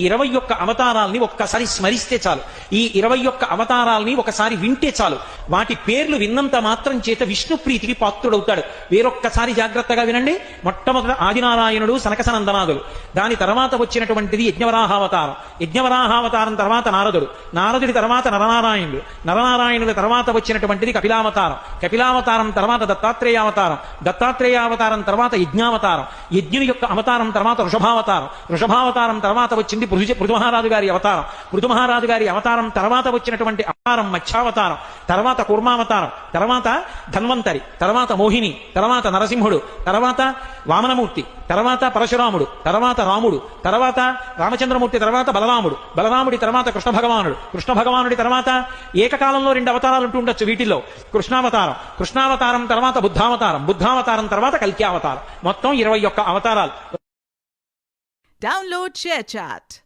21 అవతారాల్ని ఒక్కసారి స్మరిస్తే చాలు. ఈ 21 అవతారాల్ని ఒకసారి వింటే చాలు. వాటి పేర్లు విన్నంత మాత్రం చేత విష్ణు ప్రీతికి పాత్రుడవుతాడు. వేరొక్కసారి జాగ్రత్తగా వినండి. మొట్టమొదట ఆదినారాయణుడు సనకసనందనాదులు, దాని తర్వాత వచ్చినటువంటిది యజ్ఞవరాహావతారం, యజ్ఞవరాహావతారం తర్వాత నారదుడు, నారదుడి తర్వాత నరనారాయణుడు, నరనారాయణుల తర్వాత వచ్చినటువంటిది కపిలావతారం, కపిలావతారం తర్వాత దత్తాత్రేయావతారం, దత్తాత్రేయావతారం తర్వాత యజ్ఞావతారం, యజ్ఞుని యొక్క అవతారం తర్వాత వృషభావతారం, వృషభావతారం తర్వాత వచ్చింది పృథుమహారాజు గారి అవతారం, పృథుమహారాజు గారి అవతారం తర్వాత వచ్చినటువంటి అవతారం మత్స్యావతారం, తర్వాత కూర్మావతారం, తర్వాత ధన్వంతరి, తర్వాత మోహిని, తర్వాత నరసింహుడు, తర్వాత వామనమూర్తి, తర్వాత పరశురాముడు, తర్వాత రాముడు, తర్వాత రామచంద్రమూర్తి, తర్వాత బలరాముడు, బలరాముడి తర్వాత కృష్ణ భగవానుడు, కృష్ణ భగవానుడి తర్వాత ఏకకాలంలో 2 అవతారాలు ఉంటూ ఉండొచ్చు వీటిల్లో. కృష్ణావతారం, కృష్ణావతారం తర్వాత బుద్ధావతారం, బుద్ధావతారం తర్వాత కల్కి అవతారం. మొత్తం 21 అవతారాలు. Download ShareChat.